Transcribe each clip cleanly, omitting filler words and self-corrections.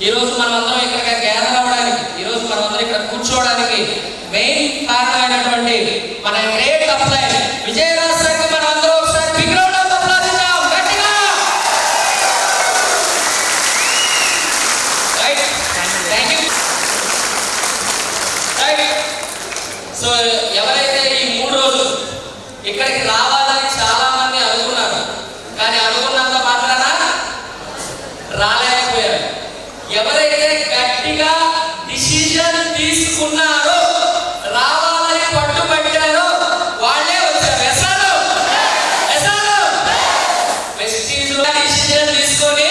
ఈరోజు మనమందరం ఇక్కడ గ్యాదర్ అవ్వడానికి, ఈరోజు మనమందరం ఇక్కడ కూర్చోవడానికి మెయిన్ కారణమైనటువంటి మన గ్రేట్ అప్లై విజయరాజ్ సార్కి మనం అందరం ఒకసారి బిగ్ రౌండ్ ఆఫ్ అప్లాజ్ ఇద్దాం గట్టిగా. Right, thank you. రైట్, సో ఎవరైతే ఈ 3 రోజులు ఇక్కడికి రావాలని చాలా మంది అనుకున్నారు, కానీ అనుకున్నంత మాత్రాన రాలేకపోయారు. ఎవరైతే గట్టిగా డిసిజన్ తీసుకున్నారో, రావాలని పట్టుబట్టారో వాళ్ళే వచ్చారు. డిసిజన్ తీసుకొని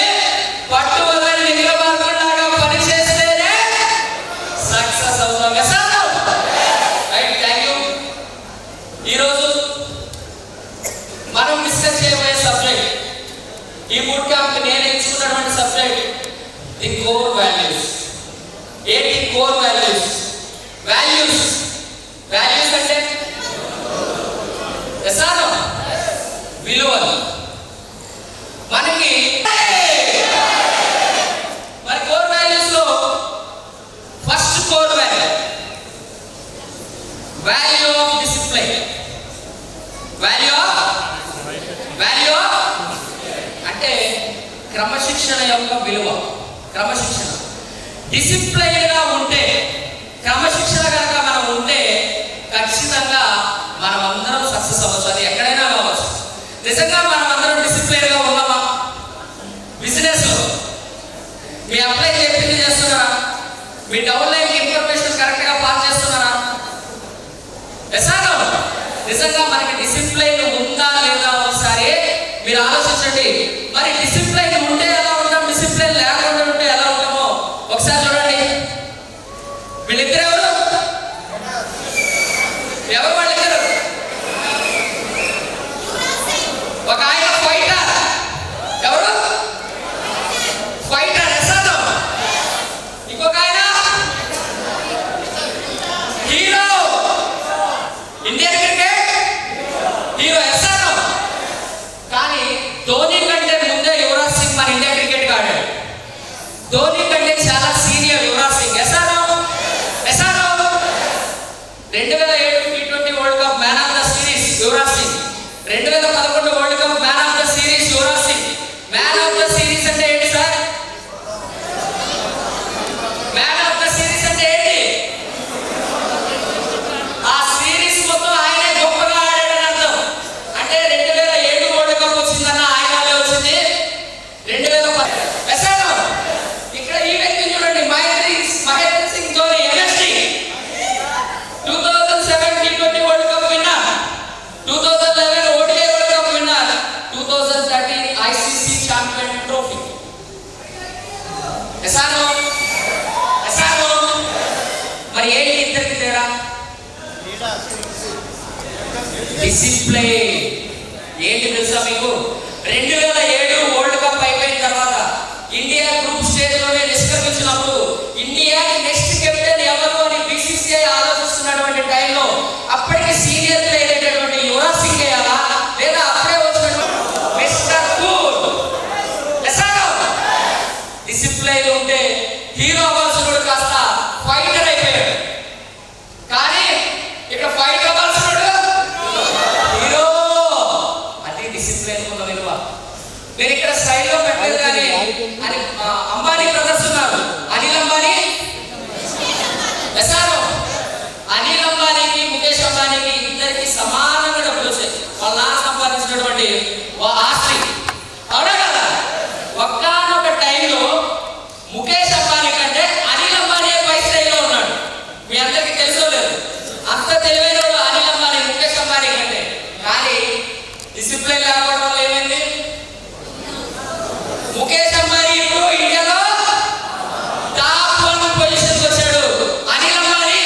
పట్టుబడి విక్రమార్కుల్లాగా పనిచేస్తేనే సక్సెస్ అవుతాం. Right, thank you. ఈరోజు మనం డిస్కస్ చేయబోయే సబ్జెక్ట్, ఈ బూట్ క్యాంప్ నేను ఎంచుకున్నటువంటి సబ్జెక్ట్ ది కోర్ వాల్యూస్. ఏంటి కోర్ వాల్యూస్? వాల్యూస్ అంటే విలువలు. మనకి మరి కోర్ వాల్యూస్ లో first core value of discipline. Value అంటే క్రమశిక్షణ యొక్క విలువ. క్రమశిక్షణ, డిసిప్లైన్ గా ఉంటే, క్రమశిక్షణ కనుక మనం ఉంటే ఖచ్చితంగా మనం అందరం సక్సెస్ అవ్వచ్చు. అది ఎక్కడైనా అవ్వచ్చు. నిజంగా మనం అందరం డిసిప్లైన్ గా ఉన్నామా? బిజినెస్ లో మీ అప్లై చెప్పింది చేస్తున్నారా? మీ డౌన్ లైన్ ఇన్ఫర్మేషన్ కరెక్ట్ గా పాస్ చేస్తున్నారా? నిజంగా మనకి డిసిప్లైన్ ఉందా లేదా ఒకసారి మీరు ఆలోచించండి. మరి డిసిప్లైన్ ఉంటే ఎలా ఉంటాం, డిసిప్లైన్ లేకుండా ఉంటే ఎలా ఉంటామో ఒకసారి చూడండి. వీళ్ళిద్దరు ఎవరు వాళ్ళిద్దరు? ఒక ఆయన ఫైటర్. ఎవరు? ఫైటర్ ఎసానం. ఇంకొక ఆయన హీరో, ఇండియన్ క్రికెట్ హీరో ఎసానం. కానీ ధోని కంటే ముందే యువరాజ్ సింగ్ మన ఇండియా క్రికెట్ ఆడాడు. ధోని కంటే చాలా సీనియర్ యువరాజ్ సింగ్. ఎసానం 2007 T20 world cup man of the series Yuvraj Singh. 2011 world cup man of the series Yuvraj Singh. Man of the series అంటే ఏంటి sir? Man of the series అంటే ఏంటి? ఆ సిరీస్ మొత్తం ఆయనే గొప్పగా ఆడాడని అర్థం. అంటే 2007 వరల్డ్ కప్ వచ్చిందన్న ఆయన వల్లే వచ్చింది. 2010 ఇక్కడ ఈ వ్యక్తిని చూడండి, Mahendra Singh Dhoni MSD. 2007 T20 world cup winner, 2011 ODI world cup winner, 2013 ICC champion trophy. మరి ఏంటి ఇద్దరికి తేడా? డిసిప్లైన్. ఏంటి తెలుసా మీకు? 2007 వరల్డ్ కప్ అయిపోయిన తర్వాత ఇండియా గ్రూప్ స్టేజ్ లోనే నిష్క్రమించినప్పుడు ఇండియాకి నెక్స్ట్ కెప్టెన్ ఎవరు అని BCCI ఆలోచిస్తున్నటువంటి టైంలో అప్పటికి సీనియర్ ప్లేయర్ అయినటువంటి యువరాజ్ సింగ్ అయ్యాలా, లేదా అప్పుడే వచ్చినటువంటి మిస్టర్ కూల్. డిసిప్లైన్ ఉంటే హీరో అవ్వాల్సినోడు కాస్త ఫైటర్ అయిపోయాడు. కానీ ఇక్కడ ఫైట్ అవ్వాల్సినోడు హీరో. అది డిసిప్లైన్ ఉన్న విలువ. నేను ఇక్కడ స్టైల్లో పెట్టలేదు, కానీ అది అంబానీ బ్రదర్స్ ఉన్నారు. అనిల్ అంబానీ, అనిల్ అంబానీకి ముఖేష్ అంబానీకి ఇద్దరికి సమానంగా డబ్బులు వచ్చాయి. వాళ్ళ నాన్న సంపాదించినటువంటి ఆస్తి. అవునా కదా? ఒక్కనొక టైంలో ముఖేష్ అంబానీ కంటే అనిల్ అంబానీ పై స్థాయిలో ఉన్నాడు. మీ అందరికీ తెలుసో లేదు, అంత తెలివైన వాడు అనిల్ అంబానీ ముఖేష్ అంబానీ కంటే. కానీ డిసిప్లైన్ లేకపోవడం వల్ల ఏమైంది? ముఖేష్ అంబానీ ఇప్పుడు ఇండియాలో టాప్ 1 పొజిషన్కి వచ్చాడు. అనిల్ అంబానీ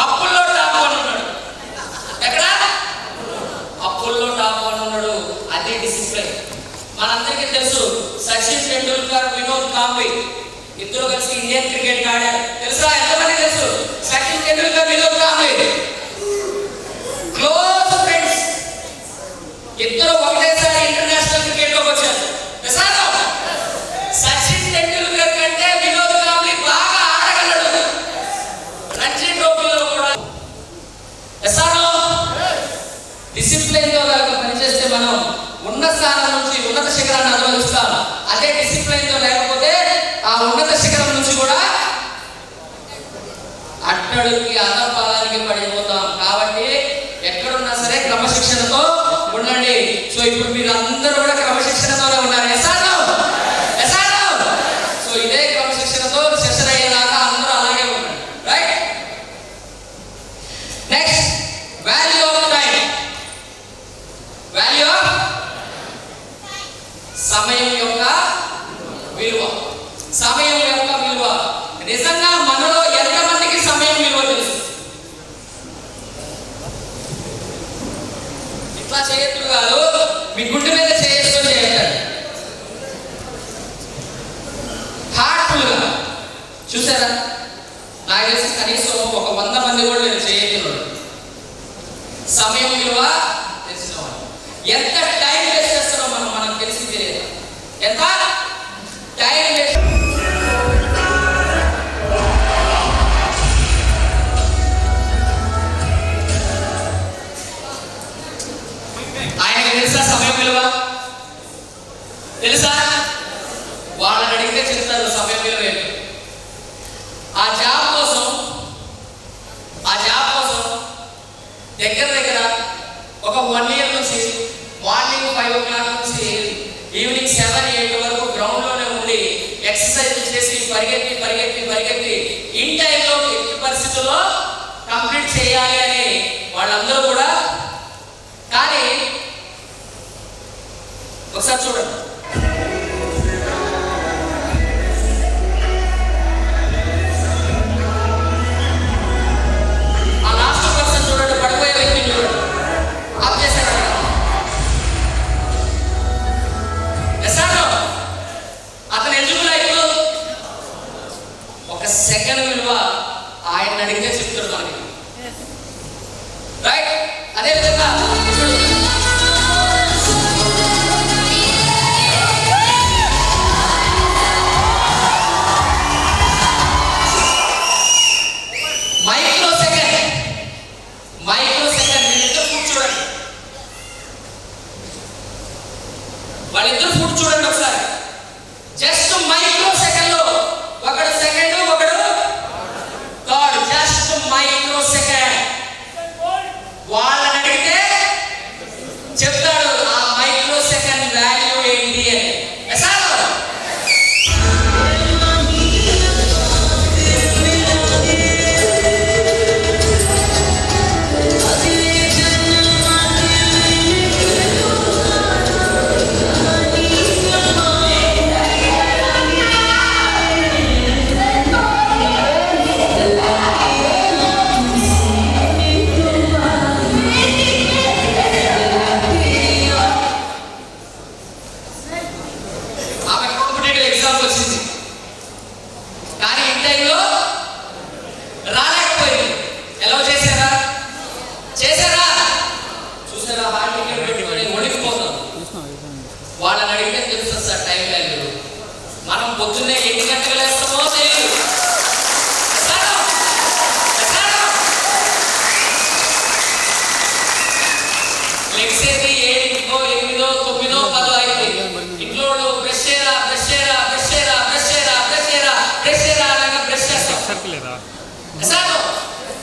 అప్పుల్లో టాప్ 1 ఉన్నాడు. ఎక్కడ? అప్పుల్లో టాప్ 1 ఉన్నాడు. అది డిసిప్లైన్. మనందరికీ తెలుసు, సచిన్ టెండూల్కర్, వినోద్ కాంబ్లీ ఇద్దరు కలిసి ఇండియన్ క్రికెట్ ఆడారు. తెలుసా? ఎంతమంది తెలుసు? Sachin Tendulkar, Vinod Kambli close friends. ఇద్దరు ఒకటేసారి ఇంటర్నేషనల్ క్రికెట్ లోకి వచ్చారు. సచిన్ టెండూల్కర్ కంటే ఉన్నత శిఖరం నుంచి కూడా అట్టడుకి అధపాలానికి పడిపోతాం. కాబట్టి ఎక్కడున్నా సరే క్రమశిక్షణతో ఉండండి. సో ఇప్పుడు మీరు అందరూ కూడా క్రమశిక్షణతోనే ఉన్నారు. సో ఇదే క్రమశిక్షణతో సెషన్ అయ్యేలాగా అందరూ అలాగే ఉండండి. Right. Next, value of time. Value of సమయం యొక్క విలువ. సమయం యొక్క విలువ. నిజంగా మనలో ఎంతమందికి సమయం విలువ తెలుసు? ఇట్లా చేయొద్దు కాదు, మీ గుండె మీద చేసుకొని చేయండి. హార్ట్ఫుల్గా చూసారా? నాకు తెలిసి కనీసం ఒక 100 మంది కూడా నేను చేయగలను. సమయం విలువ తెలిసిన వాళ్ళు. ఎంత టైం వేస్ట్ చేస్తున్నాం మనకు తెలిసి తెలియదు. ఎంత టైం వేస్ట్. ఆయనకి తెలుసా సమయం విలువ? తెలుసా? వాళ్ళని అడిగితే చెప్తారు సమయం విలువ ఏంటి. ఆ జాబ్ కోసం దగ్గర ఒక 1 year నుంచి మార్నింగ్ 5 o'clock నుంచి ఈవినింగ్ 7, 8 వరకు గ్రౌండ్లోనే ఉండి ఎక్సర్సైజ్ చేసి పరిగెత్తి ఇన్ టైంలో ఎట్టి పరిస్థితుల్లో కంప్లీట్ చేయాలి అని వాళ్ళందరూ కూడా. కానీ ఒకసారి చూడండి, ఆ లాస్ట్ పర్సన్ చూడండి, పడిపోయే వ్యక్తిని చూడండి, ఆఫ్ చేశాడు. అతను ఎలిజిబుల్ అయితే 1 సెకండ్ విలువ ఆయన అడిగితే చెప్తాడు మనకి. రైట్. అదే విధంగా మైక్రో సెకండ్ వీళ్ళిద్దరు ఫుడ్ చూడండి. వాళ్ళిద్దరు ఫుడ్ చూడండి ఒకసారి. జస్ట్ మైక్రో సెకండ్ లో ఒకడు సెకండ్, ఒకడు థర్డ్. Just micro second. వాళ్ళని అడిగితే చెప్తాడు ఆ మైక్రో సెకండ్ వాల్యూ ఏంటి అని. వాళ్ళని అడిగితే తెలుసు సార్ టైం వాల్యూ. మనం పొద్దున్నే 8 గంటలకు లేస్తామో తెలియదు. లెక్సేది 7, 8, 9, 10 అయింది. ఇంట్లో బ్రష్ చేయరా అనగా బ్రష్ చేస్తాం.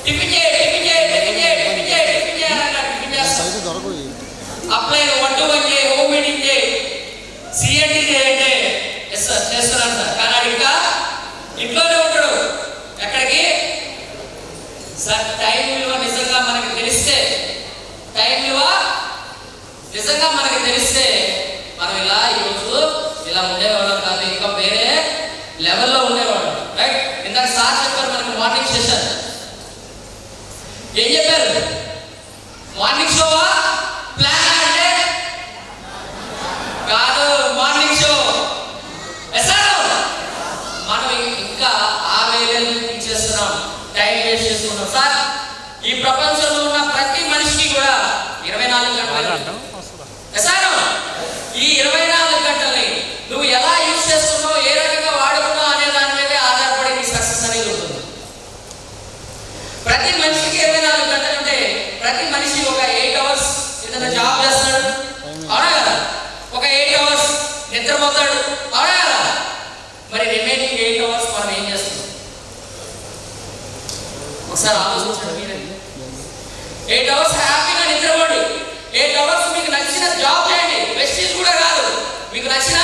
Tiffin apply 1 to 1 home meeting CMD చేయండి. ఎస్ సార్ చేస్తున్నాను సార్. కానీ ఇంకా ఇంట్లోనే ఉంటాడు. ఎక్కడికి సార్? టైం విలువ నిజంగా మనకి తెలిస్తే మనం ఇలా ఈరోజు ఇలా ఉండేవాళ్ళం కాదు, ఇంకా వేరే లెవెల్లో ఉండేవాళ్ళం. రైట్. ఇందాక సార్ చెప్పారు మనకి మార్నింగ్ సెషన్. ఏం చెప్పారు? మార్నింగ్ షోవా ప్లాన్ అంటే కాదు, మార్నింగ్ షో. మనం ఇంకా ఆ వేళలు ఇచ్చేస్తున్నాం, టైం వేస్ట్ చేస్తున్నాం. సార్ ఈ ప్రపంచంలో ఉన్న ప్రతి మనిషికి కూడా 24 గంటలు. ఈ 24 గంటల్ని నువ్వు ఎలా యూజ్ చేస్తున్నావు, ఏ రకంగా వాడుకున్నావు అనే దాని మీదే ఆధారపడి నీ సక్సెస్ అనేది ఉంటుంది. ప్రతి మనిషికి 24 గంటలు ఉంటే ప్రతి మనిషి ఒక 8 hours ఏదైనా జాబ్ చేస్తాడు, అవునా కదా? ఒక 8 hours నిద్రపోతాడు, అవునా కదా? మరి రిమైనింగ్ 8 అవర్స్ మనం ఏం చేస్తున్నాం? ఒకసారి ఆలోచించండి మీరే. 8 అవర్స్ హ్యాపీగా నిద్రపోండి. 8 అవర్స్ మీకు నచ్చిన జాబ్ చేయండి. వెస్టీజ్ కూడా కాదు, మీకు నచ్చిన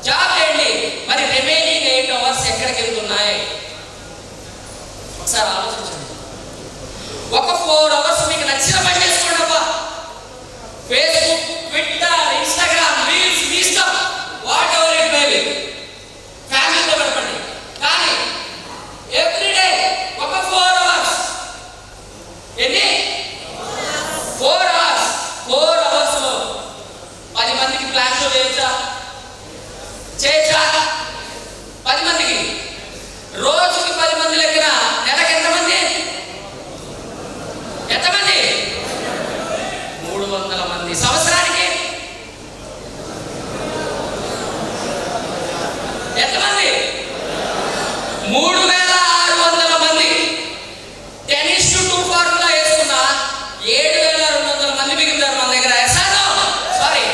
జాబ్ చేయండి. మరి రిమైనింగ్ 8 అవర్స్ ఎక్కడికి వెళ్తున్నాయి? ఒకసారి ఆలోచించండి. ఒక 4 అవర్స్ మీకు నచ్చిన పని చేసుకోండి అబ్బా. ఫేస్బుక్, ట్విట్టర్, ఇన్స్టాగ్రామ్, రీల్స్, మీ ఇష్టం, what ever it may be, ఫ్యామిలీతో గడపండి. కానీ ఎవ్రీడే ఒక 4 అవర్స్, ఎన్ని 4 అవర్స్, 4 అవర్స్ లో 10 మందికి ప్లాన్ షో చేయొచ్చా? 10 మందికి రోజుకి 10 మంది లెక్కన నెలకి ఎంతమంది? 300 మంది. సంవత్సరానికి ఎంతమంది? 3600 మంది. 10:2 ఫార్ములా వేసుకున్నా 7200 మంది మిగులుతారు మన దగ్గర. సారీ,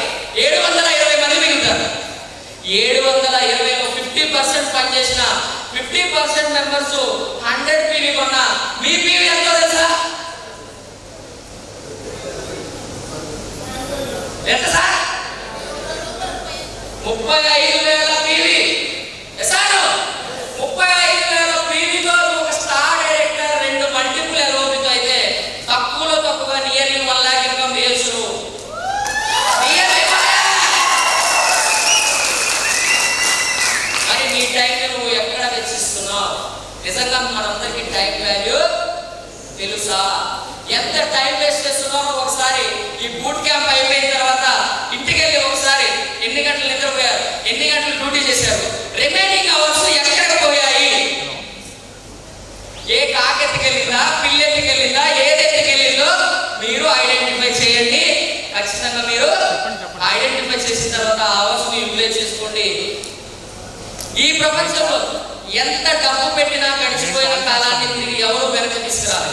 720 మంది మిగులుతారు. 720లో 50% పనిచేసిన 50% మెంబర్స్ 100 PV కొన్నా మీ PV ఎంతో తెలుసా? ఎంత సార్? 35,000 PV. సార్ 35,000 PVతో ఒక స్టార్ డైరెక్టర్ 2 మల్టిపుల్ ఎల్ఓపితో అయితే తక్కువలో తక్కువగా నియర్లీ 1 lakh ఇన్కమ్ చేయొచ్చు. మరి నీ టైం నువ్వు ఎక్కడ వెచ్చిస్తున్నావు? నిజంగా మనందరికీ టైం వాల్యూ తెలుసా? ఎంత టైం వేస్ట్ చేస్తున్నామో ఒకసారి ఈ బూట్ క్యాంప్ అయిపోయిన తర్వాత ఇంటికి వెళ్ళి ఒకసారి ఎన్ని గంటలు నిద్రపోయారు, ఎన్ని గంటలు డ్యూటీ చేశారు, రిమైనింగ్ అవర్స్ ఎక్కడికి పోయాయి? ఏ కాకెత్తుకెళ్ళిందా, పిల్లెత్తుకెళ్ళిందా, ఏదెత్తుకెళ్ళిందో మీరు ఐడెంటిఫై చేయండి. ఖచ్చితంగా మీరు ఐడెంటిఫై చేసిన తర్వాత ఆ అవర్స్ యూటిలైజ్ చేసుకోండి. ఈ ప్రపంచంలో ఎంత డబ్బు పెట్టినా గడిచిపోయిన కాలాన్ని తిరిగి ఎవరు వెనక తీసుకురాలి.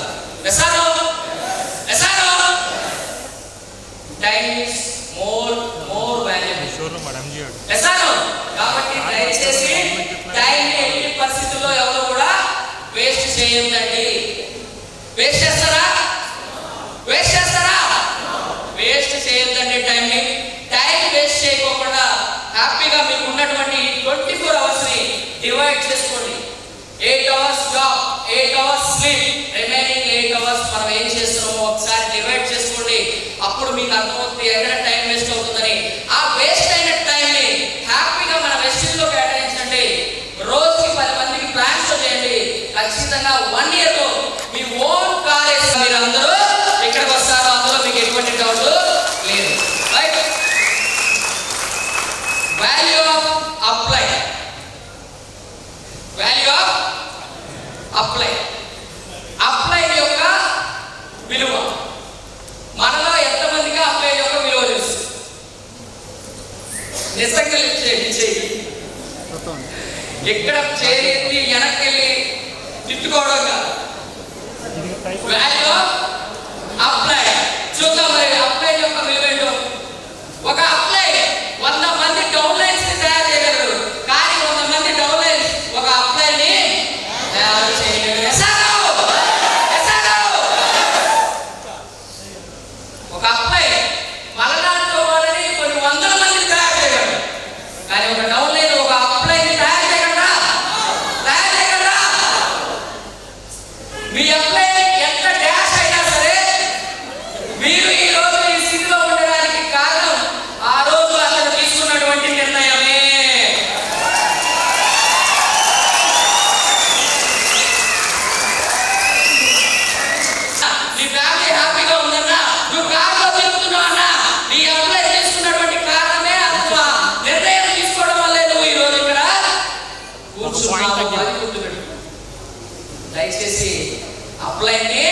Time is more valuable. కాబట్టి దయచేసి టైంని ఎన్ని పరిస్థితుల్లో ఎవరు కూడా వేస్ట్ చేయొద్దండి. వేస్ట్ చేస్తారా? వేస్ట్ చేయొద్దండి టైంని. టైం వేస్ట్ చేయకోకుండా హ్యాపీగా మీకు ఉన్నటువంటి 24 అవర్స్ ని డివైడ్ చేసుకోండి. 8 hours job, 8 hours sleep, remaining 8 hours మనం ఏం చేస్తున్నామో ఒకసారి డివైడ్ చేసుకోండి. అప్పుడు మీకు అర్థమవుతుంది ఎక్కడ టైం వేస్ట్ అవుతుందని. ఆ వేస్ట్ అయిన టైంని హ్యాపీగా మన వెస్టిజ్లో కేటాయించండి. రోజుకి 10 మందికి ప్లాన్ షో చేయండి. ఖచ్చితంగా 1 year లో మీ ఓన్ కాలేజ్ మీరు అందరూ ఇక్కడికి వస్తారు. అందులో మీకు ఎటువంటి డౌట్ లేదు. Right? Value of apply. Apply యొక్క విలువ. మనలో ఎంతమందిగా అప్లై యొక్క విలువ తెలుసు? నిజంగా చేయి. ఎక్కడ చేతి వెనక్కి వెళ్ళి తిట్టుకోవడం కాదు. Value of apply. చూద్దాం మరి అప్లై యొక్క విలువ ఏంటో. ఒక అప్లై 100 మంది డౌన్లైన్స్ ని తయారు చేయగలరు, కానీ 100 మంది డౌన్లైన్స్ ఒక అప్లైని తయారు చేయగలరు. ఒక అప్లై మలనాడుతో వాళ్ళని కొన్ని 100 మందిని తయారు చేయగలరు, కానీ ఒక డౌన్లైన్ ఒక అప్లైని తయారు చేయగలరా? మీ అప్లై ఎంత డాష్ అయినా సరే మీరు ఈ రోజు ఈ స్థితిలో ఉండడానికి కారణం ఆ రోజు అతను తీసుకున్నటువంటి నిర్ణయమే. నీ ఫ్యామిలీ హ్యాపీగా ఉందన్నా, నువ్వు కార్లో తిరుగుతున్నావు అన్నా, నీ అప్లై తీసుకున్నటువంటి కారణమే. అతను నిర్ణయం తీసుకోవడం వల్లే నువ్వు ఈ రోజు ఇక్కడ కూర్చున్నావు. దయచేసి అప్లైని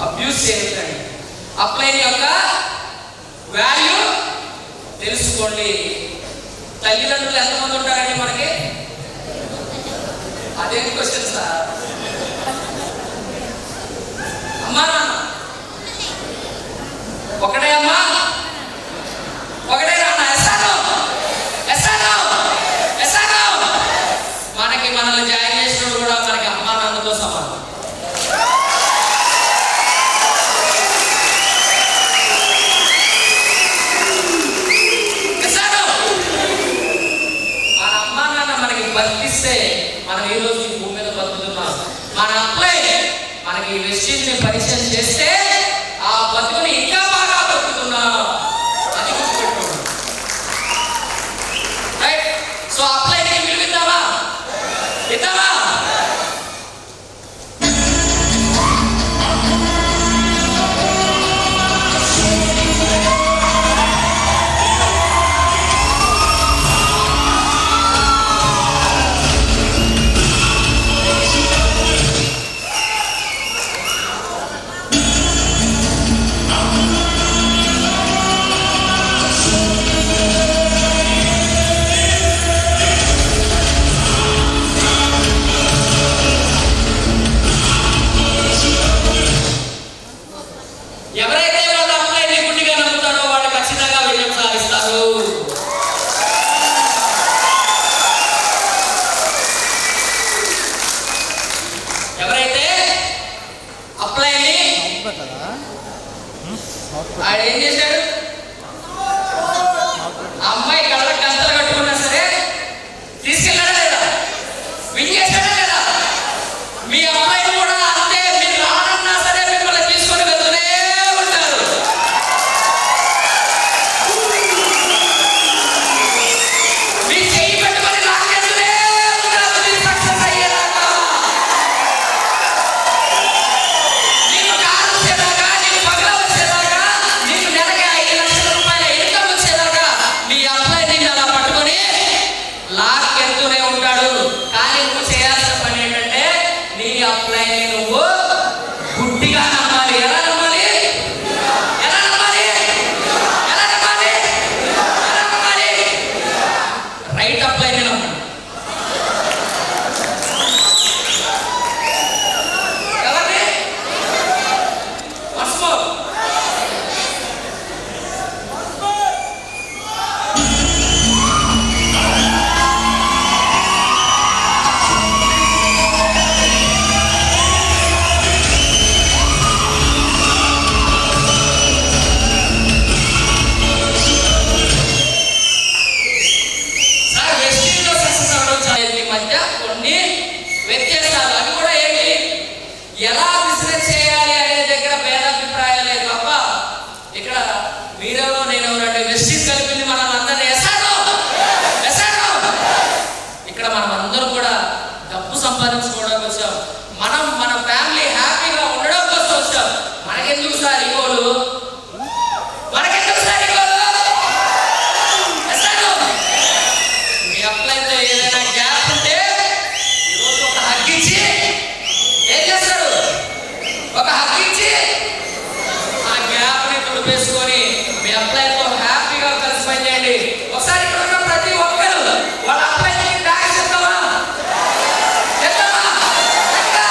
అబ్యూస్ చేయకండి. అప్లైన్ యొక్క వాల్యూ తెలుసుకోండి. తల్లిదండ్రులు ఎంతమంది ఉంటారండి మనకి? అదే క్వశ్చన్ సార్. అమ్మా నాన్న ఒకటే అమ్మా, ఒకటే నాన్న. ఎస్ మనల్ని జాయిన్ చేసినప్పుడు కూడా మనకి అమ్మా నాన్నతో సమానం. మన అమ్మా నాన్న మనకి బతికిస్తే మనం ఈ రోజు ఈ భూమి మీద బతుకుతున్నాం. మన అబ్బాయి మనకి ఈ వెస్టీజ్ని పరిచయం చేస్తే ఆ బతుకుని ఇంకా బాగా బతుకుతున్నాం. అది గుర్తుపెట్టుకోండి. రైట్? సో అప్లైకి విలువిద్దామా? ఇద్దామా? ఎవరైతే వాళ్ళ అప్లైని గుడ్డిగా నమ్ముతారో వాళ్ళు ఖచ్చితంగా విజయం సాధిస్తారు. ఎవరైతే అప్లైని ఆడు ఏం చేశాడు, అమ్మాయి కళ్ళకి గంతలు కట్టుకున్నా సరే తీసుకెళ్ళాడా లేదా? విన్ చేశాడా లేదా? మీ అమ్మాయిని కూడా అంతే. మీరు రానన్నా సరే మిమ్మల్ని తీసుకొని వెళ్తూనే ఉంటారు. మీ చెయ్యి పెట్టుకొని లాగేస్తూనే ఉంటారు మీరు సక్సెస్ అయ్యేదాకా. నీకు కారు వచ్చేదాకా, నీకు పగల వచ్చేదాకా, నీకు నెలకి 5 లక్షల రూపాయల ఇన్కమ్ వచ్చేదాకా మీ అబ్బాయి నిన్ను అలా పట్టుకొని లాక్కెళ్తూనే ఉంటాడు. కానీ నువ్వు చేయాల్సిన పని ఏంటంటే నీ అప్లైని నువ్వు గుడ్డిగా నమ్మాలి. ఎలా నమ్మాలి? ఎలా నమ్మాలి? ఎలా నమ్మాలి? ఎలా నమ్మాలి? రైట్ అప్లైని నమ్మాలి. ఎవరిని? Once more. సార్ వెస్టింగ్లో సక్సెస్ అవ్వడం చాలా మధ్య కొన్ని వ్యత్యాసాలు. అవి కూడా ఏంటి? ఎలా బిజినెస్ చేయాలి అనే దగ్గర భేదాభిప్రాయాలే తప్ప ఇక్కడ మీరెవరో నేనెవరంటే వెస్టింగ్ కలిపింది మనం అందరినీ ఎసాడో. ఇక్కడ మనం అందరం కూడా డబ్బు సంపాదించుకోవడానికి వచ్చాం. మనం మన ఫ్యామిలీ హ్యాపీగా ఉండడం కోసం వచ్చాం. మనకెందుకు సార్ ఈగోలు? మనకెందుకు సార్ ఈగోలు? మీ అప్లైతో ఏదైనా గ్యాప్ ఉంటే ఈరోజు ఒక హగ్ ఇచ్చి ఏం చేస్తాడు? ఒక హగ్ ఇచ్చి ఆ గ్యాప్ని తుడిపేసుకొని మీ అప్లైతో హ్యాపీగా కలిసి పని చేయండి. ఒకసారి ఇక్కడ ఉన్న ప్రతి ఒక్కరు వాళ్ళ అప్లైకి ట్యాక్స్ చెప్తామా? చెప్తామా? గట్టిగా.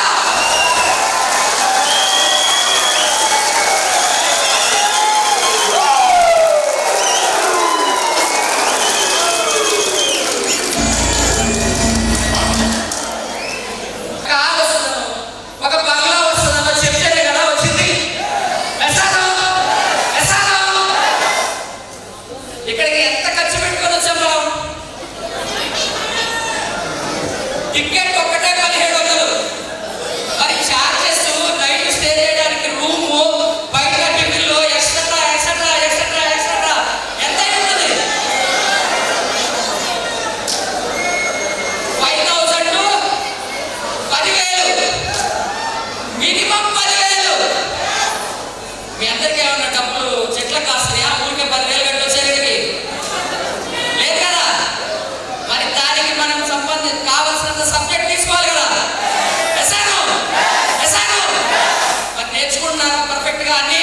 కారు వస్తుందనో, ఒక బంగ్లా వస్తుందనో చెప్తేనే కదా వచ్చింది. ఎసానో. ఇక్కడికి ఎంత ఖర్చు పెట్టుకొని వచ్చాం మనం? టికెట్ ఒక్కటే 1700. మరి చార్జెస్, నైట్ స్టే చేయడానికి రూము, బయట టిఫిన్లు, ఎక్సెట్రా ఎంత అవుతుంది? 5,000 to 10,000, మినిమం 10,000. మీ అందరికీ ఏమన్నా డబ్బులు చెట్ల కాస్తాయా? ఊరికే 10,000 కట్టి వచ్చేది లేదు కదా. మరి దానికి మనం కావాల్సినంత సబ్జెక్ట్ తీసుకోవాలి కదా. ఎసాను. మరి నేర్చుకుంటున్నారా పర్ఫెక్ట్గా అన్ని?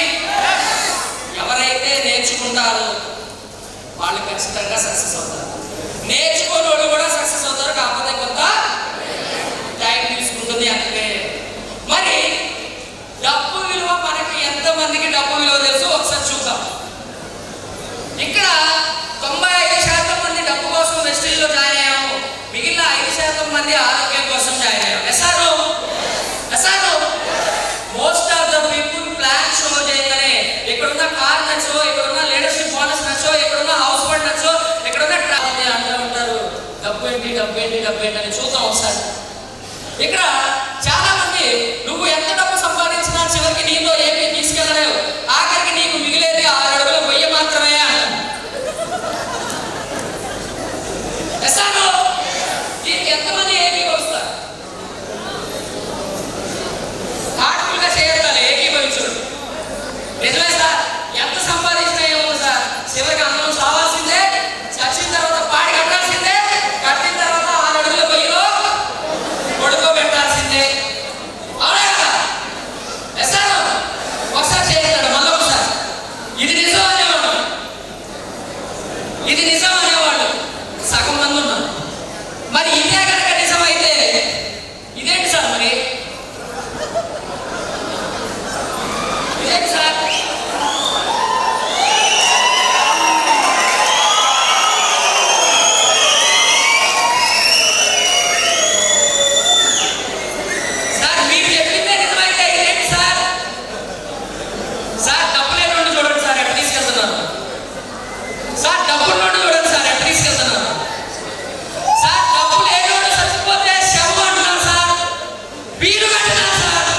ఎవరైతే నేర్చుకుంటారో వాళ్ళు ఖచ్చితంగా సక్సెస్ అవుతారు. నేర్చుకోని వాళ్ళు కూడా సక్సెస్ అవుతారు. కాకపోతే కొంత టైం తీసుకుంటుంది అంతే. మరి డబ్బు విలువ మనకి ఎంతమందికి డబ్బు విలువ తెలుసు ఒకసారి చూద్దాం. ఇక్కడ 95% మంది డబ్బు కోసం వెస్టిజ్లో జాయిన్ అయ్యాము. మిగిలిన 5% మంది ఆరోగ్యం అని చూద్దాం ఒకసారి. ఇక్కడ చాలా మంది నువ్వు ఎంత డబ్బు సంపాదించినా చివరికి నీతో ఏమీ తీసుకెళ్ళలేవు, ఆఖరికి నీకు మిగిలేది 6 అడుగుల గొయ్య మాత్రమే అంటారు. దీనికి ఎంతమంది ఏకీభవిస్తారు? హార్ట్ఫుల్గా చేయగలరు ఏకీభవించడు. నిజమే సార్, ఎంత సంపాదించినా ఏమో సార్, చివరికి అందరం చావాల్సిందే, చచ్చిన తర్వాత పాడి కట్టాల్సిందే, కట్టిన తర్వాత 6 అడుగుల గొయ్యలో పడుకోబెట్టాల్సిందే. అవునా కదా? ఒకసారి చేయగలడు, మళ్ళీ ఒకసారి ఇది నిజం అనేవాడు, ఇది నిజం అనేవాడు సగం మంది ఉన్నారు. మరి ఇదే కనుక నిజమైతే ఇదేంటి సార్? మరి ఇదేంటి సార్? సార్ మీరు చెప్పిందే నిజమైతే ఇదేంటి సార్? సార్ డబ్బు లేని నుండి చూడండి సార్ ఎట్లా తీసుకెళ్తున్నారు. సార్ డబ్బుల నుండి చూడండి సార్ ఎట్లా తీసుకెళ్తున్నారు. సార్ డబ్బు లేని నుండి చచ్చిపోతే శవం అంటున్నారు సార్, వీలు కట్టినారు సార్.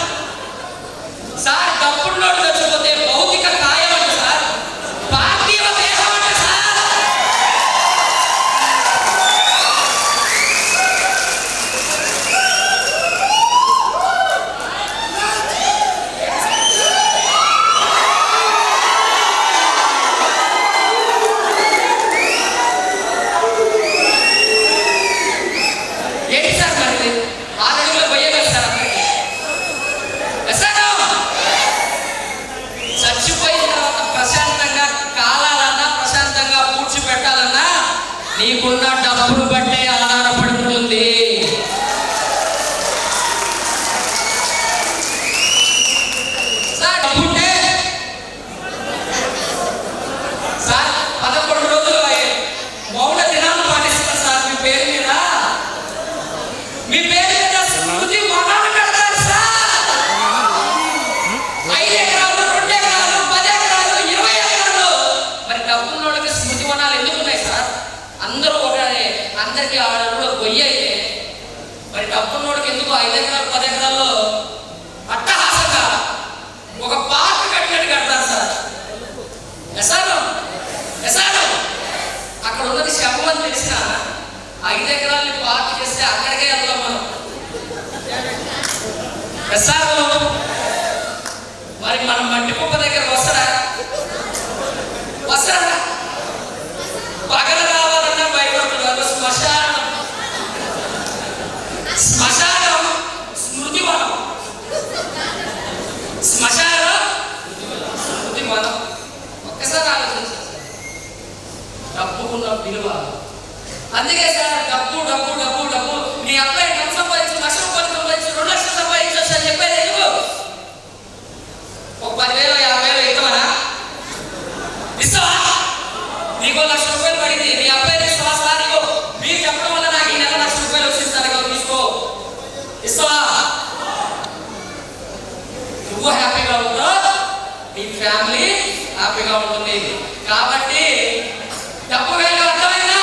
సార్ డబ్బుల నుండి చచ్చిపోతే భౌతిక కాయం అంట సార్, పార్థివ దేహం అంట సార్. ఏంటి సార్ మరి 6 అడుగుల గొయ్య కదా సార్ అందరికీ? చచ్చిపోయిన తర్వాత ప్రశాంతంగా కాలాలన్నా, ప్రశాంతంగా పూడ్చిపెట్టాలన్నా నీకున్న డబ్బును బట్టే ఆధారపడుతుంది. సార్ డబ్బుంటే సార్ 11 రోజులు మౌన దినాలు పాటిస్తారు సార్. మీ పేరు మీద స్మృతి వనాలు కడతారు సార్. 5 ఎకరాలు, 2 ఎకరాలు, 10 ఎకరాలు, 20 ఎకరాలు. మరి డబ్బున్న వాళ్ళకి స్మృతి వనాలు ఎందుకు ఉన్నాయి సార్? అందరూ ఒకటే, అందరికీ 6 అడుగుల గొయ్యి అయితే మరి డబ్బున్న వాడికి ఎందుకు 5 ఎకరాలు, 10 ఎకరాల్లో అట్టహాసంగా ఒక పార్క్ కట్టినట్టు కడతారు సార్. అక్కడ ఉన్నది శవం అని తెలిసిన 5 ఎకరాలని పార్క్ చేస్తే అక్కడికే వెళ్తాం మనం. మరి మనం మట్టి కుప్ప దగ్గర వస్తారా? పగల రావాలన్నా భయపడుతున్నారు. శ్మశానం స్మృతివనం, శ్మశానం స్మృతివనం. ఒక్కసారి ఆలోచించారు డబ్బుకున్న విలువ. అందుకే సార్ డబ్బు డబ్బు డబ్బు డబ్బు నీ అబ్బాయి డబ్బు సంపాదించు, 1 లక్ష రూపాయలు సంపాదించు, 2 లక్షలు సంపాదించవచ్చు అని చెప్పేది ఎందుకు? ఒక 10,000 50,000 ఇస్తామనా? ఇస్తావా? నీకు 1 లక్ష రూపాయలు పడింది, నీ అబ్బాయి ఇస్తావా? సార్ నీకు మీరు చెప్పడం వల్ల నాకు ఈ నెల 1 లక్ష రూపాయలు వచ్చిస్తాను, తీసుకో. ఇస్తావా? నువ్వు హ్యాపీగా ఉంటావు, నీ ఫ్యామిలీ హ్యాపీగా ఉంటుంది. కాబట్టి డబ్బు వేలు అర్థమైందా?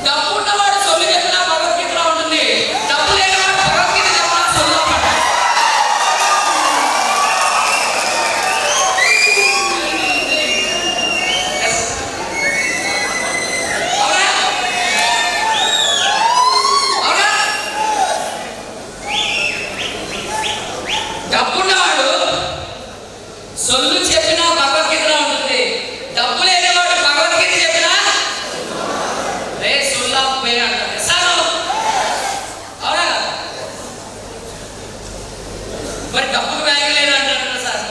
డబ్బు ఉన్నవాడు సొల్లు చెప్పినా భగవద్గీతలో ఉంటుంది, డబ్బు లేనివాడు భగవద్గీత చెప్పినా సొల్లు పడ్డాడు. డబ్బున్నవాడు సొల్లు చెప్పినా భగవద్గీతలో ఉంటుంది, డబ్బు లేనివాడు భగవద్గీత చెప్పినా రే సొల్లా పోయి అంటారు. అవునా? మరి డబ్బుకు వ్యాల్యూ లేదు అంటారు సార్.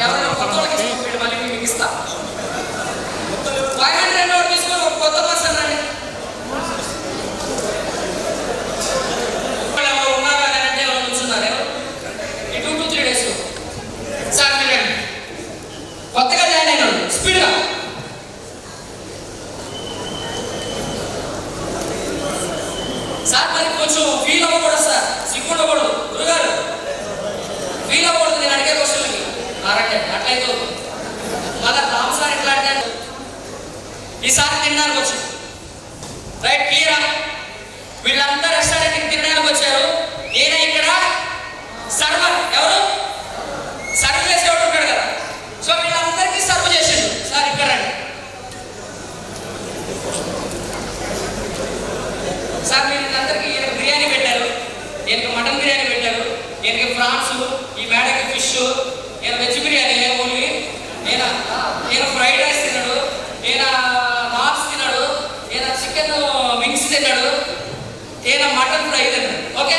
ఎవరైనా కొత్త వాళ్ళకి ఇష్టం మళ్ళీ మీకు ఇస్తా. 500 నోట్ తీసుకొని ఒక కొత్త పర్సన్ రండి. ఉన్నారా అంటే ఎవరు కూర్చున్నారు? 2 to 3 days సార్ మీరు కొత్తగా జాయిన్ అయినాడు స్పీడ్గా. సార్ మరి కొంచెం ఫీల్ అవ్వకూడదు సార్, సిగ్గుండకూడదు. గురుగారు ఫీల్ అవ్వకూడదు నేను అడిగే క్వశ్చన్లకి. అట్లయితే ఈసారి తినడానికి వచ్చారు. రైట్, క్లియరా? వీళ్ళంతా రెస్టారెంట్కి తినడానికి వచ్చారు. ఈయన ఇక్కడ సర్వర్, ఎవరు సర్వ్ చేసేవాడు ఉంటాడు కదా. సో వీళ్ళందరికీ సర్వ్ చేసిండు. సార్ ఇక్కడ రండి సార్. వీళ్ళందరికీ ఈయనకి బిర్యానీ పెట్టారు, ఈయనకి మటన్ బిర్యానీ పెట్టారు, ఈయనకి ప్రాన్స్, ఈ మేడకి ఫిష్, ఈయన వెజ్ బిర్యానీ ఓన్లీ, ఈయన ఫ్రైడ్ రైస్ తిన్నాడు, ఈయన నాన్స్ తిన్నాడు, ఈయన చికెన్ వింగ్స్ తిన్నాడు, ఈయన మటన్ ఫ్రై తిన్నాడు. ఓకే,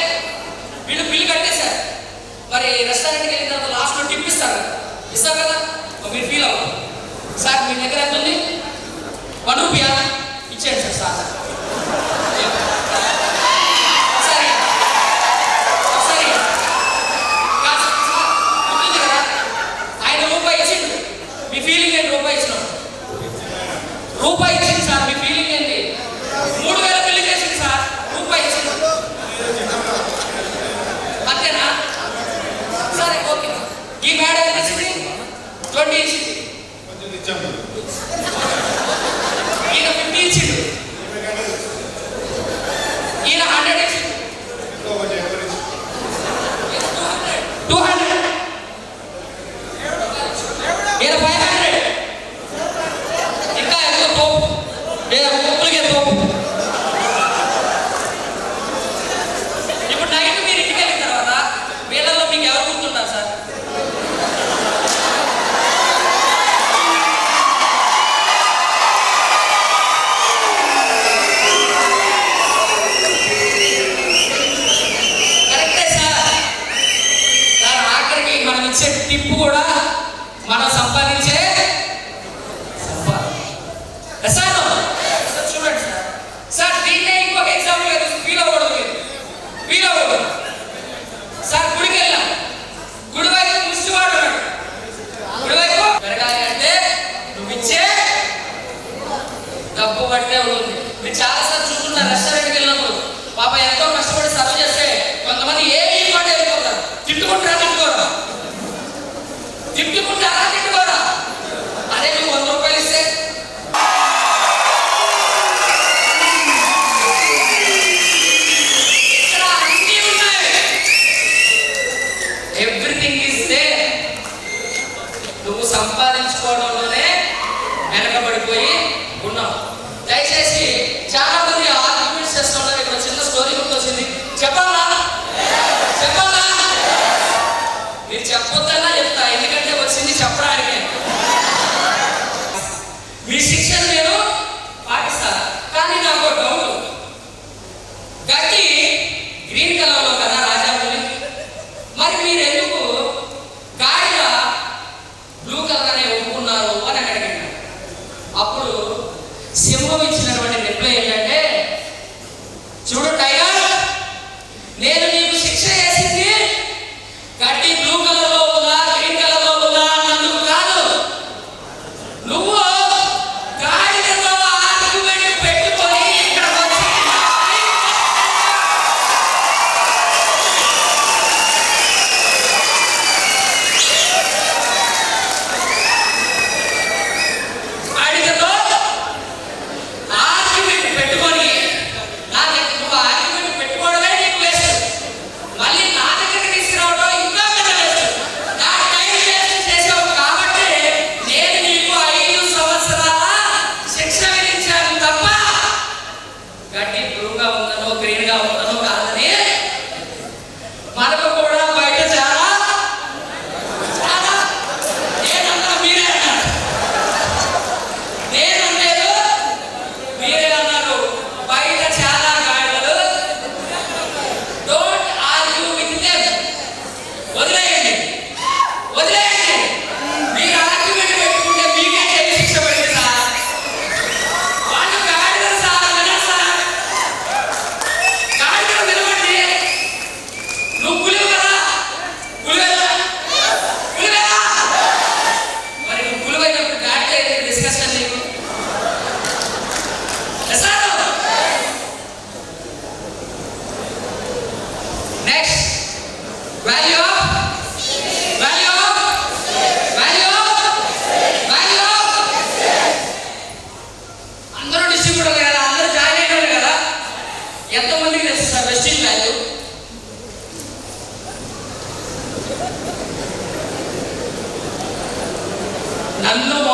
వీళ్ళు బిల్లు కట్టేశారు. మరి రెస్టారెంట్కి వెళ్ళిన తర్వాత లాస్ట్లో టిప్ ఇస్తారు కదా, మీరు ఫీల్ అవ్వదు. సార్ మీ దగ్గర ఎంత ఉంది? 1 రూపాయ ఇచ్చేయండి సార్. సార్ రూపాయి ఇచ్చింది సార్. మీ ఫీలింగ్ ఏంటి? 3000 బిల్లు చేసింది సార్, రూపాయి ఇచ్చింది. అంతేనా? సరే ఓకే. ఈ మేడం ఎంత ఇచ్చింది? 20 ఇచ్చింది. ఈయన 50 ఇచ్చిండు, ఈయన 100 ఇచ్చిండు, 200, ఈయన 500. ఇంకా ఎంతో తోపు, ఈయన ముప్పలకే తోపు. ఇప్పుడు నైట్ మీరు ఇంటికి వెళ్ళిన తర్వాత వీళ్ళల్లో మీకు ఎవరు గుర్తున్నారు సార్? టిప్ కూడా మనం సంపాదించే సార్. చూడండి సార్. సార్ దీన్నే ఇంకొక ఎగ్జాంపుల్ ఫీల్ అవ్వకూడదు, ఫీల్ అవ్వకూడదు. సార్ గుడికి వెళ్ళాం, గుడి వైపు ముష్టివాడు ఉన్నాడు. గుడి వైపు పెరగాలి అంటే నువ్వు ఇచ్చే డబ్బు బట్టే ఉంటుంది. మీరు చాలాసార్లు చూస్తున్నారు రెస్టారెంట్కి వెళ్ళినప్పుడు పాప ఎంతో కష్టపడి సర్వ్ చేస్తే కొంతమంది ఏమి ఇవ్వండి వెళ్ళిపోతారు. తిట్టుకుంటారా తిట్టుకోరా? తిట్టుకుంటారా తిట్టుకోరా? అదే నువ్వు 100 రూపాయలు ఇస్తే ఇక్కడ అన్నీ ఉన్నాయి, ఎవ్రీథింగ్ ఈస్ దేర్. నువ్వు సంపాదించుకోవడంలోనే వెనకబడిపోయి ఉన్నావు. దయచేసి చాలా మంది ఆర్గ్యుమెంట్స్ చేస్తున్నారు. ఇక్కడ చిన్న స్టోరీ గుర్తొచ్చింది, చెప్పాలా? చెప్పాలా? మీరు చెప్పొద్దన్నా చెప్తా, ఎందుకంటే వచ్చింది చెప్పడానికి. మీ శిక్షణ నేను పాటిస్తా. కానీ నాకు డౌట్, గట్టి గ్రీన్ కలర్లో కదా రాజాపురి, మరి మీరు ఎందుకు గాడిద బ్లూ కలర్ అనే ఒప్పుకున్నారు అని అడిగాను. అప్పుడు సింహం ఇచ్చినటువంటి రిప్లై ఏంటంటే, చూడు టైగర్, నేను నీకు శిక్ష చేసింది గడ్డి బ్లూ కలర్ లో ఉందా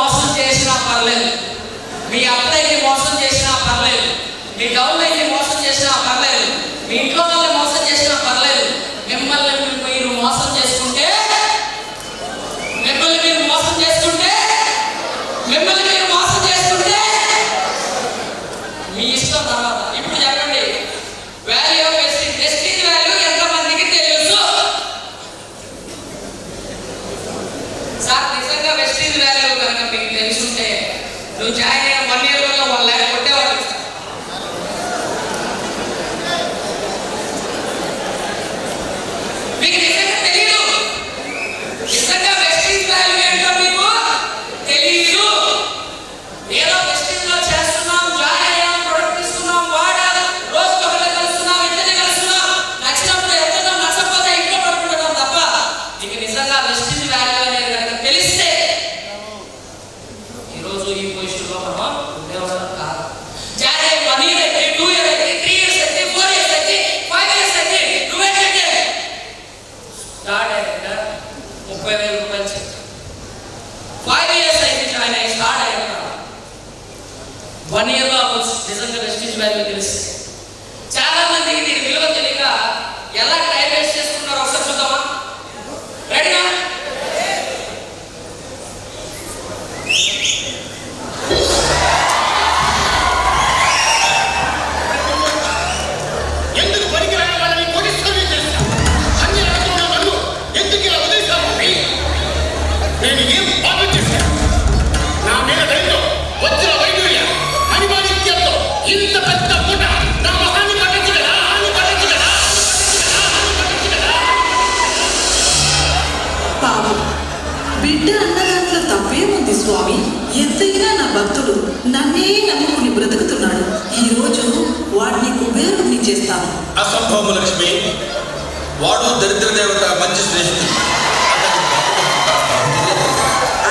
మోసం చేసినా పర్లేదు, మీ అత్తయ్యని మోసం చేసినా పర్లేదు, మీ గవర్నమెంట్ని మోసం చేసినా పర్లేదు, మీ ఇంట్లో వాళ్ళని మోసం చేసినా పర్లేదు, మిమ్మల్ని మీరు మోసం చేసుకుంటే మిమ్మల్ని మీరు మోసం చేసుకుంటే మీ ఇష్టం. తర్వాత ఇప్పుడు చెప్పండి, value of Vestige, Vestige value ఎంతమందికి తెలుసు? సార్ నిజంగా వెస్టీజ్ వాల్యూ కనుక మీకు తెలుసుంటే నువ్వు జాయిన్ అయిన 1 year లో 1 lakh కొట్టేవాడు. మీకు నిజంగా తెలియదు, నిజంగా వెస్టీజ్ వాల్యూ ఏంటో మీకు తెలియదు. ఏదో వెస్టీజ్ లో చేస్తున్నాం, జాయిన్ అయ్యాం, ప్రొడక్ట్ ఇస్తున్నాం, వాడాం, రోజుకు ఒకళ్ళు కలుస్తున్నాం, ఇద్దరిని కలుస్తున్నాం, నచ్చినప్పుడు ఎత్తుతాం, నచ్చకపోతే ఇంట్లో పడుకుంటాం తప్ప నీకు నిజంగా వెస్టీజ్ వాల్యూ అనేది కనుక తెలిస్తే ఈరోజు ఈ పొజిషన్లో మనం ఉండేవాళ్ళం కాదు. జాయిన్ అయ్యి 1 year అయితే, 2 years అయితే, 3 years అయితే, 4 years అయితే, 5 years అయితే నువ్వేంటంటే స్టార్ట్ అయ్యాక 30,000 రూపాయలు చెప్తాను. 5 years అయితే జాయిన్ అయ్యి స్టార్ట్ అయ్యాక 1 year లో నిజంగా వెస్టీజ్ వాల్యూ తెలిస్తే చాలా మందికి దీని విలువ తెలియక ఎలా టైం వేస్ట్ చేసుకున్నారో ఒకసారి చూద్దామా? రెడీనా? ఎందుకు పనికిరాని వాళ్ళని కోటీశ్వరుని చేశావు? అన్ని రాజ్యంలో నన్ను ఎందుకు ఇలా వదిలేశావు? నేను ఏం పాపం చేశాను? నా మీద దయతో వచ్చిన వైద్యుల్య అనివార్యంతో ఇంత పెద్ద పూట నా మొహాన్ని పట్టచ్చు కదా, పట్టచ్చు కదా. పాపం బిడ్డ అన్న దాంట్లో తప్పేముంది స్వామి? ఎంతైనా నా భక్తుడు నన్నే నమ్ముకుని బ్రతుకుతున్నాడు. ఈ రోజు వాడిని కుబేరుణ్ణి చేస్తాను. అసంభవము లక్ష్మి, వాడు దరిద్ర దేవత మంచి శ్రేష్ఠుడు.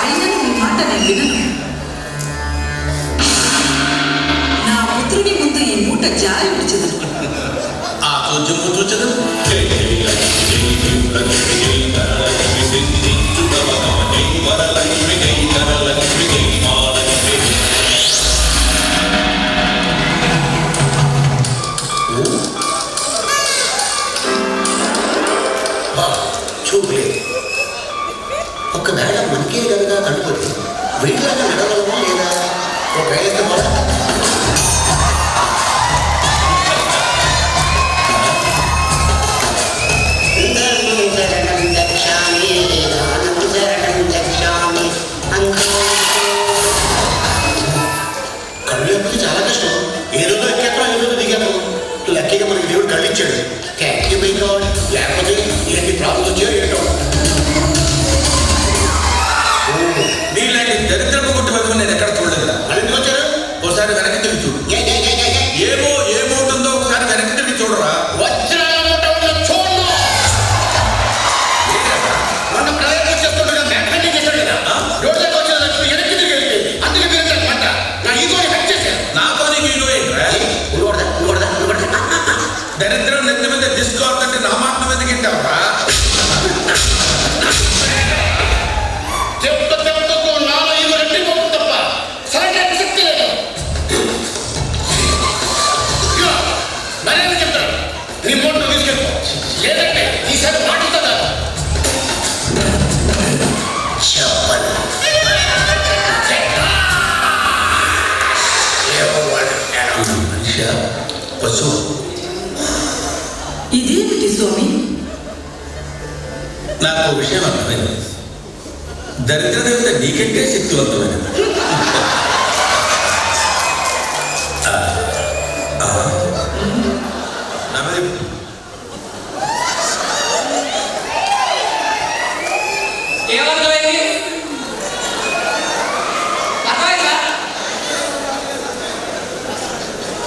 అయినా మీ మాట నేను వినను. నా పుత్రుని ముందు ఈ మూట జారి విడిచదను. ఆ చూచము చూచదు చూపలేదు. ఒకవేళ మనకే కనుక కనుకొని వీళ్ళగా నడవలమో లేదా ఒకవేళ కళ్ళు చాలా కష్టం. ఏ రోజు ఎక్కేస్తాం, ఏ రోజు దిగాము. లక్కీగా మనకి దేవుడు కళ్ళు ఇచ్చాడు. లేకపోతే ఇలాంటి ప్రాబ్లం వచ్చారు ఏంటో. నీలాంటి దరిద్రపు గుట్టు వరకు నేను ఎక్కడ చూడలేదు. ఎందుకు వచ్చారు? ఒకసారి వెనక్కి తిరిగి చూడు. ఏమవుతుందో ఒకసారి వెనక్కి తిరిగి చూడరా. మొన్న ప్రళయం వచ్చేస్తుండగా మ్యాథమెటిక్ చేశాడు కదా, రోడ్ల వచ్చిన లక్ష్మి వెనక్కి తిరిగి వెళ్ళిపోయింది. అందుకే మీరు అనమాట నా ఈగోని హెక్ చేశారు. నాతో నీకు ఈగో ఏంట్రా? దరిద్రం నెత్తి మీద డిస్కో అంటే నా మాట మీద గిట్టావరా? చెప్తూ నాలో ఈగో రెట్టిపోతుంది తప్ప సరైన శక్తి లేదు. మరేమి చెప్తాను, నీ మోటార్ తీసుకెళ్ళి లేదంటే ఈసారి మాట్లాడతా. పశువు ఇదేమిటి స్వామి? నాకు ఒక విషయం అర్థమైంది. దరిద్ర దేవత నీకంటే శక్తివంతమైనది. ఏమర్థమైంది? అర్థమైందా?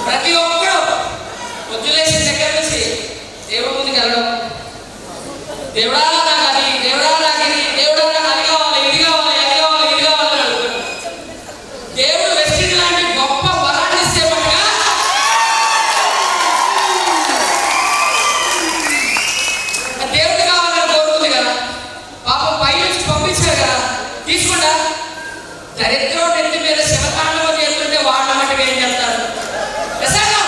ప్రతి ఒక్కరు పొద్దులేసిన దగ్గర నుంచి దేవుడి ముందుకు వెళ్ళడం, దేవుడా నాకు అది, దేవుడా నాకు ఇది, దేవుడా నాకు అది కావాలి, ఇది కావాలి, అది కావాలి, ఇది కావాలి అని అడుగుతాడు. దేవుడు వెస్టిజ్ లాంటి గొప్ప వరాన్ని ఇచ్చేపట్టుగా దేవుడు కావాలని కోరుకుంది కదా, పాపం పై నుంచి పంపించారు కదా, తీసుకుంటా. దరిద్ర దరిద్రం నెత్తి మీద శివతాండవం చేస్తుంటే వాళ్ళ మటుకు ఏం చేస్తారు? ప్రసాదం.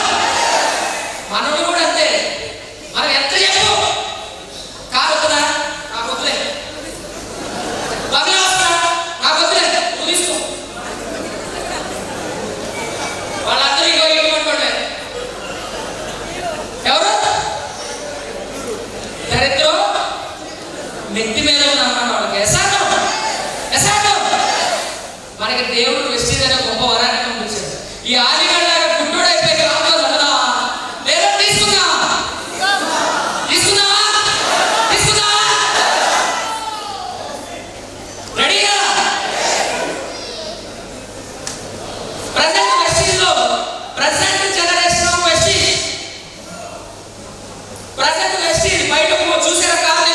మనోడు కూడా అంతే. మనం ఎంత చెప్పు, కారు వస్తుందా, నాకు వద్దులే. బంగ్లా వస్తుందా, నాకు వద్దులే, నువ్వు తీసుకో. వాళ్ళందరూ ఇంకో ఇవ్వమంటే ఎవరు? దరిద్రం నెత్తి మీద ఉన్నామన్న వాళ్ళకి ఎసాటం. మనకి దేవుడు వెస్టీజ్ అనే గొప్ప వరాన్ని పంపించాడు. ఈ ఆదిగడ్డగా గుడ్డోడు అయిపోయి కాపులో చదువుదామా లేదా తీసుకుందామా? రెడీగా? ప్రజెంట్ వెస్టీజ్ లో ప్రజెంట్ జనరేషన్ ఆఫ్ వెస్టీజ్ బయట చూసారా? కార్లు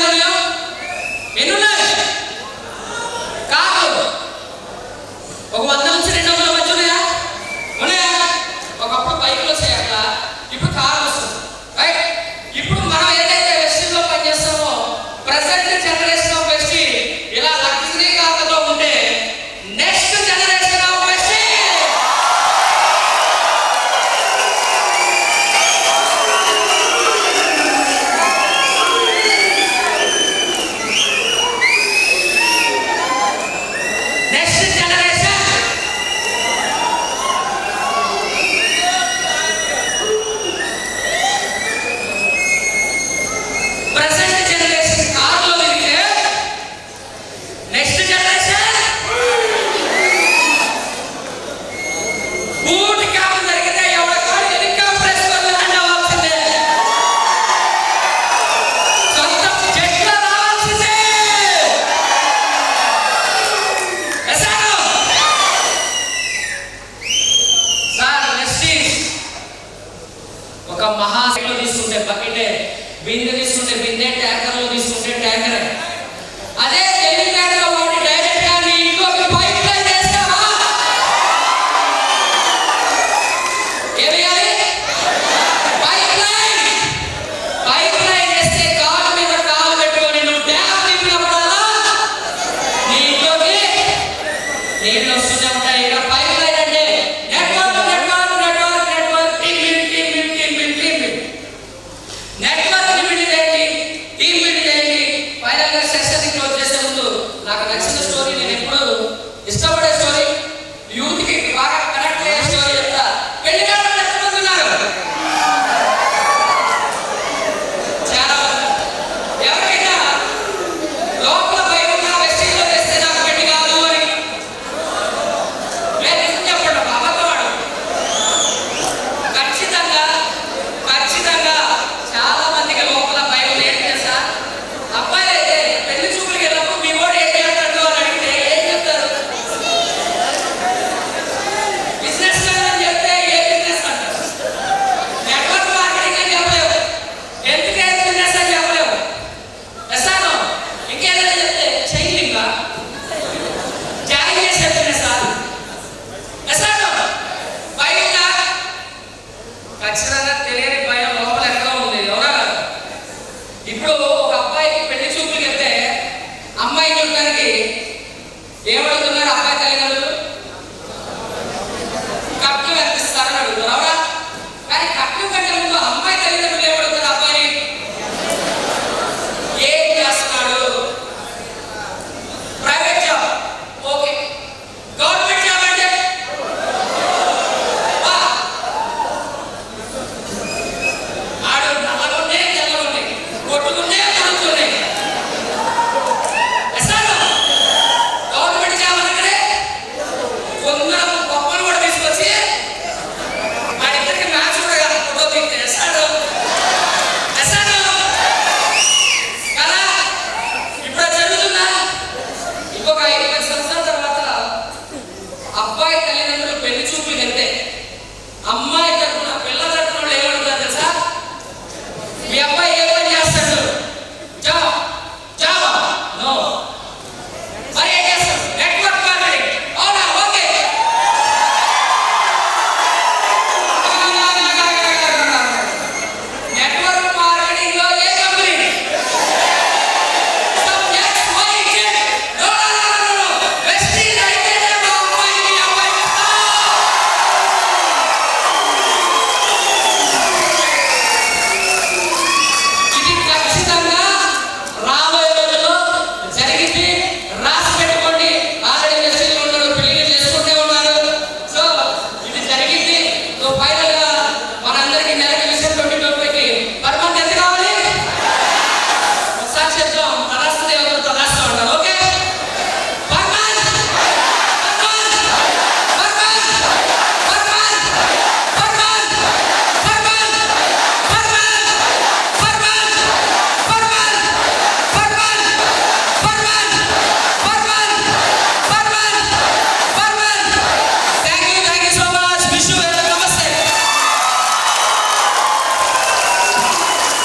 ఎన్నున్నాయి? కార్లు ఒక 100 నుంచి 200 మధ్య ఉన్నాయా? ఒకప్పుడు బైకులు వచ్చాయి అక్కడ, ఇప్పుడు కారు వస్తుంది. రైట్? ఇప్పుడు మనం ఏదైతే వెస్టీజ్ లో పనిచేస్తామో ప్రజెంట్ జనరేషన్ ఆఫ్ వెస్టీజ్ ఇలా లగ్జరీ కార్లతో ఉంటే నెక్స్ట్ జనరేషన్ ఆఫ్ వెస్టీజ్ మహాశైలో తీసుకుంటే బకెటే, బిందె తీసుకుంటే బిందె, ట్యాంకర్లో తీసుకుంటే ట్యాంకర్. అదే తెలివితేటలో వాడి డైరెక్ట్ గా నీ ఇంట్లోకి పైప్ లైన్ వేస్తావా? ఏమేయాలి? పైప్ లైన్ వేస్తే కాలు మీద కాలు పెట్టుకొని నువ్వు డ్యామ్ తిప్పినప్పుడల్లా నీ ఇంట్లోకి నీళ్ళు వస్తూనే ఉంటాయి. ఇక్కడ పైప్ లైన్ అంటే నెట్వర్క్ టీమ్ బిల్డింగ్ ఏంటి? ఫైనల్ గా సెషన్ క్లోజ్ చేసే ముందు నాకు నచ్చిన స్టోరీ, నేను ఎప్పుడు ఇష్టపడే స్టోరీ, యూత్ కి బాగా కనెక్ట్ అయ్యే స్టోరీ చెప్తా. పెళ్లి కాలం ఎంతమంది? చాలా మంది. ఎవరికైనా లోపల భయం ఉన్న వెస్టీజ్ లో వేస్తే నాకు పెళ్లి కాదు అని నేను నిజం చెప్పండి, అబద్ధవాడు. ఖచ్చితంగా చాలా మందికి లోపల భయం ఏంటి తెలుసా? అబ్బాయి అయితే పెళ్లి చూపులకి వెళ్ళినప్పుడు మీ వాడు ఏం చేస్తాడు అని అడిగితే ఏం చెప్తారు? బిజినెస్ మ్యాన్ అని చెప్తే ఏ బిజినెస్ అంటారు? నెట్వర్క్ మార్కెటింగ్ అని చెప్పలేవు, హెల్త్ కేర్ బిజినెస్ అని చెప్పలేవు. ఎసాను ఇంకేదైనా చెప్తే చైలింగా జాయిన్ చేసే బిజినెస్ ఎసాను భయం. ఖచ్చితంగా తెలియని భయం లోపల ఎక్కడో ఉంది. ఎవరా? ఇప్పుడు ఒక అబ్బాయికి పెళ్లి చూపులకి వెళ్తే అమ్మాయి చూడడానికి ఏమడుగుతున్నారు అబ్బాయి తల్లిదండ్రులు? కట్నం ఎంత ఇస్తారని అడుగుతారు. అవునా? కానీ కట్నం కంటే ముందు అమ్మాయి తల్లిదండ్రులు ఏమడుగుతారు అబ్బాయిని? ఏం చేస్తున్నాడు? Private job, okay. Government job అంటే ఆడు నల్లగుండే తెల్లగుండే, కొట్టుకుండే కొడుకునే. గవర్నమెంట్ జాబ్ అనగానే కొందరు గొప్పలు కూడా తీసుకొచ్చి వాడిద్దరికి మ్యాచ్ కూడా కాదు, ఫోటో దిగితే ఎసాడు కదా. ఇప్పుడు అది జరుగుతుందా? ఇంకొక 5-10 సంవత్సరాల తర్వాత అబ్బాయి తల్లిదండ్రులు పెళ్లి చూపులు వెళ్తే అమ్మాయి